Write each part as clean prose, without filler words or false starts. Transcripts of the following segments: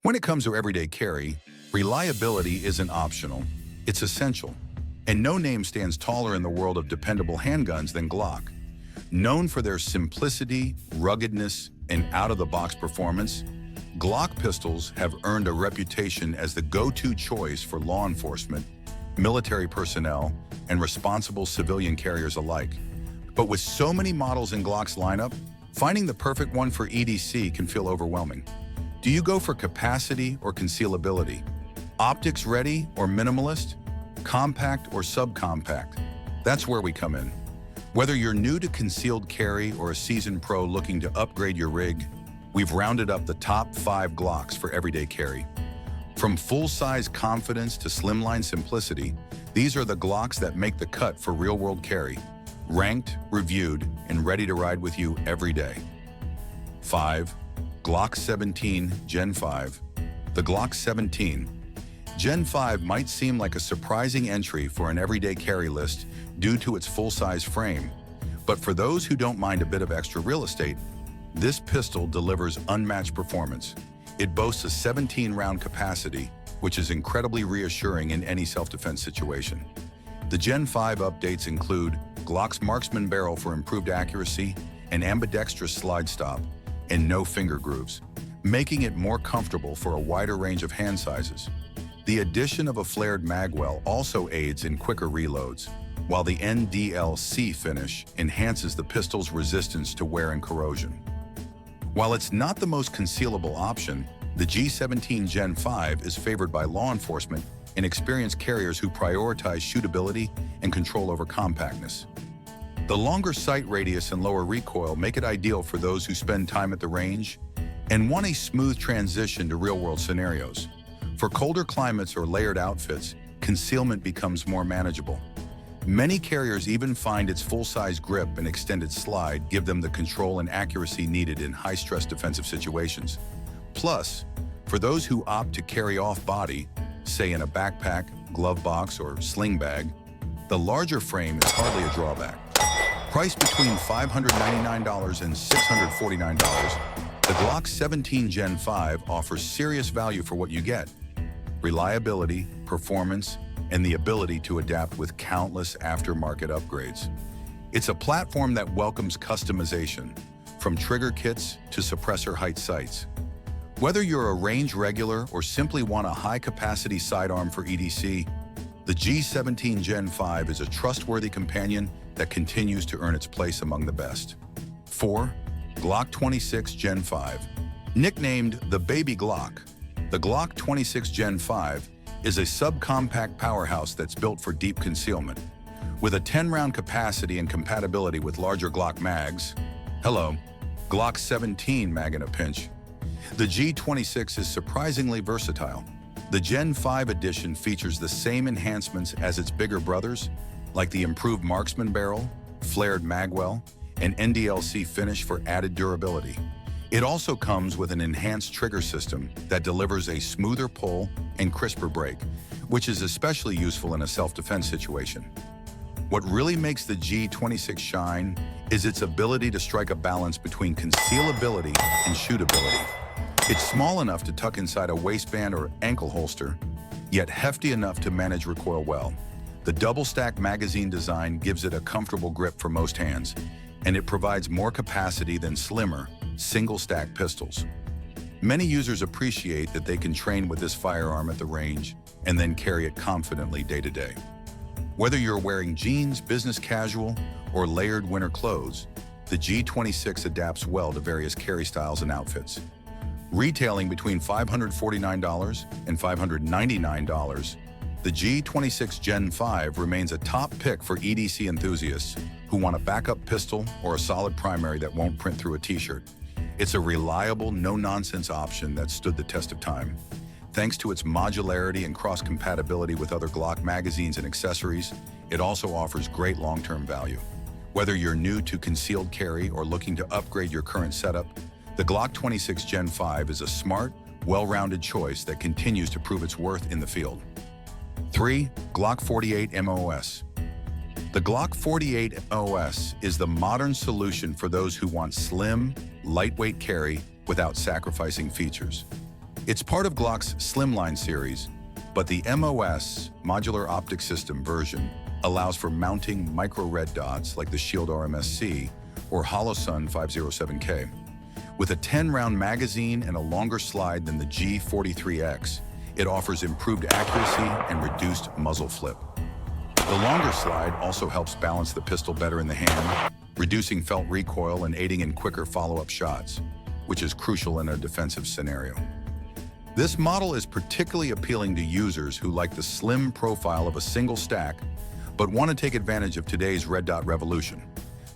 When it comes to everyday carry, reliability isn't optional, it's essential. And no name stands taller in the world of dependable handguns than Glock. Known for their simplicity, ruggedness, and out-of-the-box performance, Glock pistols have earned a reputation as the go-to choice for law enforcement, military personnel, and responsible civilian carriers alike. But with so many models in Glock's lineup, finding the perfect one for EDC can feel overwhelming. Do you go for capacity or concealability? Optics ready or minimalist? Compact or subcompact? That's where we come in. Whether you're new to concealed carry or a seasoned pro looking to upgrade your rig, we've rounded up the top 5 Glocks for everyday carry. From full-size confidence to slimline simplicity, these are the Glocks that make the cut for real-world carry, ranked, reviewed, and ready to ride with you every day. 5. Glock 17 Gen 5. The Glock 17 Gen 5 might seem like a surprising entry for an everyday carry list due to its full-size frame, but for those who don't mind a bit of extra real estate, this pistol delivers unmatched performance. It boasts a 17-round capacity, which is incredibly reassuring in any self-defense situation. The Gen 5 updates include Glock's marksman barrel for improved accuracy, an ambidextrous slide stop, and no finger grooves, making it more comfortable for a wider range of hand sizes. The addition of a flared magwell also aids in quicker reloads, while the NDLC finish enhances the pistol's resistance to wear and corrosion. While it's not the most concealable option, the G17 Gen 5 is favored by law enforcement and experienced carriers who prioritize shootability and control over compactness. The longer sight radius and lower recoil make it ideal for those who spend time at the range and want a smooth transition to real-world scenarios. For colder climates or layered outfits, concealment becomes more manageable. Many carriers even find its full-size grip and extended slide give them the control and accuracy needed in high-stress defensive situations. Plus, for those who opt to carry off-body, say in a backpack, glove box, or sling bag, the larger frame is hardly a drawback. Priced between $599 and $649, the Glock 17 Gen 5 offers serious value for what you get: reliability, performance, and the ability to adapt with countless aftermarket upgrades. It's a platform that welcomes customization, from trigger kits to suppressor height sights. Whether you're a range regular or simply want a high-capacity sidearm for EDC, the G17 Gen 5 is a trustworthy companion that continues to earn its place among the best. 4. Glock 26 Gen 5. Nicknamed the Baby Glock, the Glock 26 Gen 5 is a subcompact powerhouse that's built for deep concealment. With a 10-round capacity and compatibility with larger Glock mags, hello, Glock 17 mag in a pinch, the G26 is surprisingly versatile. The Gen 5 edition features the same enhancements as its bigger brothers, like the improved marksman barrel, flared magwell, and NDLC finish for added durability. It also comes with an enhanced trigger system that delivers a smoother pull and crisper break, which is especially useful in a self-defense situation. What really makes the G26 shine is its ability to strike a balance between concealability and shootability. It's small enough to tuck inside a waistband or ankle holster, yet hefty enough to manage recoil well. The double-stack magazine design gives it a comfortable grip for most hands, and it provides more capacity than slimmer, single-stack pistols. Many users appreciate that they can train with this firearm at the range and then carry it confidently day to day. Whether you're wearing jeans, business casual, or layered winter clothes, the G26 adapts well to various carry styles and outfits. Retailing between $549 and $599, the G26 Gen 5 remains a top pick for EDC enthusiasts who want a backup pistol or a solid primary that won't print through a t-shirt. It's a reliable, no-nonsense option that stood the test of time. Thanks to its modularity and cross-compatibility with other Glock magazines and accessories, it also offers great long-term value. Whether you're new to concealed carry or looking to upgrade your current setup, the Glock 26 Gen 5 is a smart, well-rounded choice that continues to prove its worth in the field. 3. Glock 48 MOS. The Glock 48 OS is the modern solution for those who want slim, lightweight carry without sacrificing features. It's part of Glock's slimline series, but the MOS, Modular Optic System version, allows for mounting micro red dots like the Shield RMSC or Holosun 507K. With a 10-round magazine and a longer slide than the G43X, it offers improved accuracy and reduced muzzle flip. The longer slide also helps balance the pistol better in the hand, reducing felt recoil and aiding in quicker follow-up shots, which is crucial in a defensive scenario. This model is particularly appealing to users who like the slim profile of a single stack, but want to take advantage of today's red dot revolution.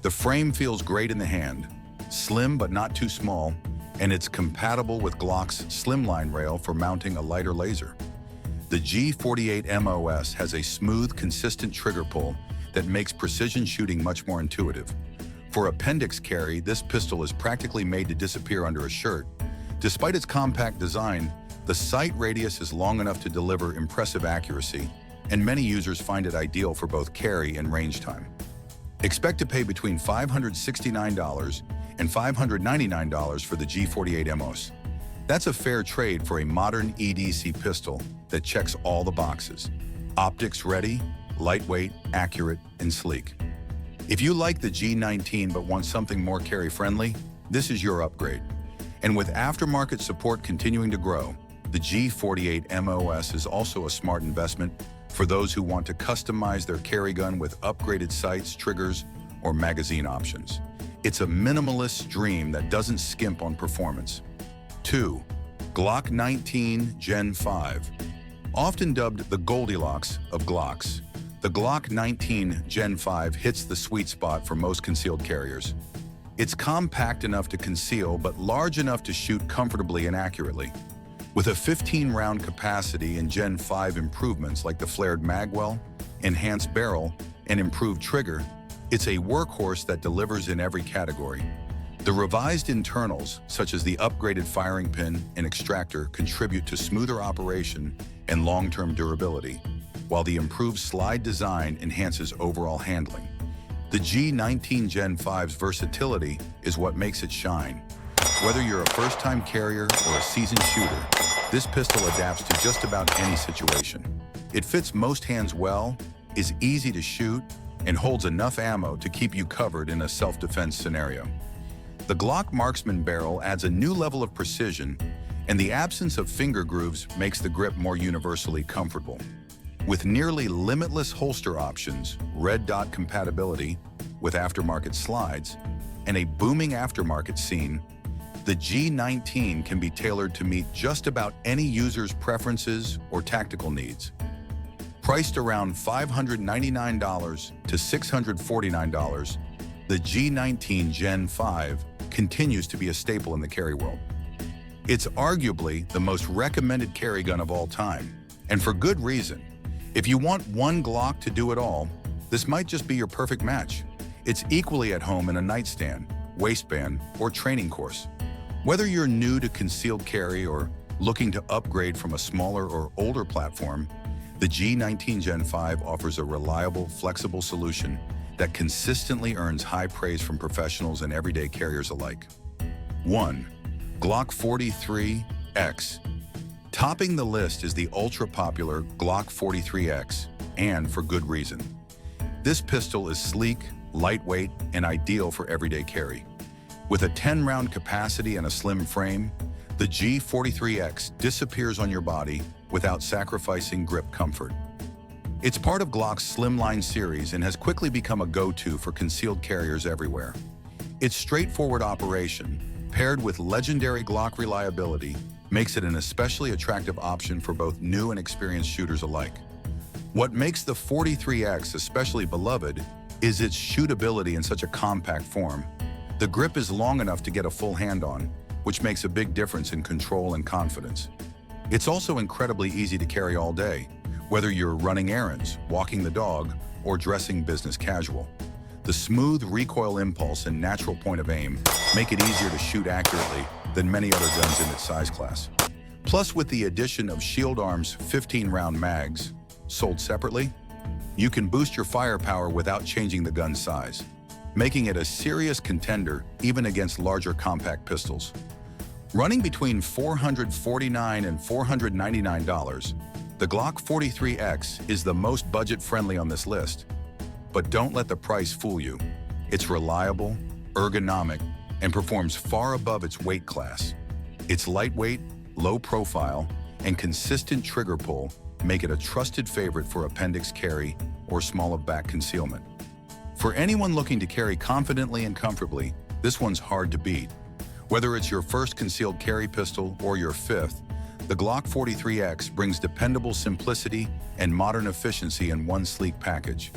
The frame feels great in the hand, slim but not too small, and it's compatible with Glock's slimline rail for mounting a lighter laser. The G48 MOS has a smooth, consistent trigger pull that makes precision shooting much more intuitive. For appendix carry, this pistol is practically made to disappear under a shirt. Despite its compact design, the sight radius is long enough to deliver impressive accuracy, and many users find it ideal for both carry and range time. Expect to pay between $569 and $599 for the G48 MOS. That's a fair trade for a modern EDC pistol that checks all the boxes. Optics ready, lightweight, accurate, and sleek. If you like the G19 but want something more carry-friendly, this is your upgrade. And with aftermarket support continuing to grow, the G48 MOS is also a smart investment for those who want to customize their carry gun with upgraded sights, triggers, or magazine options. It's a minimalist dream that doesn't skimp on performance. 2. Glock 19 Gen 5. Often dubbed the Goldilocks of Glocks, the Glock 19 Gen 5 hits the sweet spot for most concealed carriers. It's compact enough to conceal, but large enough to shoot comfortably and accurately. With a 15-round capacity and Gen 5 improvements like the flared magwell, enhanced barrel, and improved trigger, it's a workhorse that delivers in every category. The revised internals, such as the upgraded firing pin and extractor, contribute to smoother operation and long-term durability, while the improved slide design enhances overall handling. The G19 Gen 5's versatility is what makes it shine. Whether you're a first-time carrier or a seasoned shooter, this pistol adapts to just about any situation. It fits most hands well, is easy to shoot, and holds enough ammo to keep you covered in a self-defense scenario. The Glock Marksman barrel adds a new level of precision, and the absence of finger grooves makes the grip more universally comfortable. With nearly limitless holster options, red dot compatibility with aftermarket slides, and a booming aftermarket scene, the G19 can be tailored to meet just about any user's preferences or tactical needs. Priced around $599 to $649, the G19 Gen 5 continues to be a staple in the carry world. It's arguably the most recommended carry gun of all time, and for good reason. If you want one Glock to do it all, this might just be your perfect match. It's equally at home in a nightstand, waistband, or training course. Whether you're new to concealed carry or looking to upgrade from a smaller or older platform, the G19 Gen 5 offers a reliable, flexible solution that consistently earns high praise from professionals and everyday carriers alike. 1. Glock 43X. Topping the list is the ultra-popular Glock 43X, and for good reason. This pistol is sleek, lightweight, and ideal for everyday carry. With a 10-round capacity and a slim frame, the G43X disappears on your body without sacrificing grip comfort. It's part of Glock's slimline series and has quickly become a go-to for concealed carriers everywhere. Its straightforward operation, paired with legendary Glock reliability, makes it an especially attractive option for both new and experienced shooters alike. What makes the 43X especially beloved is its shootability in such a compact form. The grip is long enough to get a full hand on, which makes a big difference in control and confidence. It's also incredibly easy to carry all day, whether you're running errands, walking the dog, or dressing business casual. The smooth recoil impulse and natural point of aim make it easier to shoot accurately than many other guns in its size class. Plus, with the addition of Shield Arm's 15-round mags, sold separately, you can boost your firepower without changing the gun's size, making it a serious contender even against larger compact pistols. Running between $449 and $499, the Glock 43X is the most budget-friendly on this list. But don't let the price fool you. It's reliable, ergonomic, and performs far above its weight class. Its lightweight, low profile, and consistent trigger pull make it a trusted favorite for appendix carry or small of back concealment. For anyone looking to carry confidently and comfortably, this one's hard to beat. Whether it's your first concealed carry pistol or your fifth, the Glock 43X brings dependable simplicity and modern efficiency in one sleek package.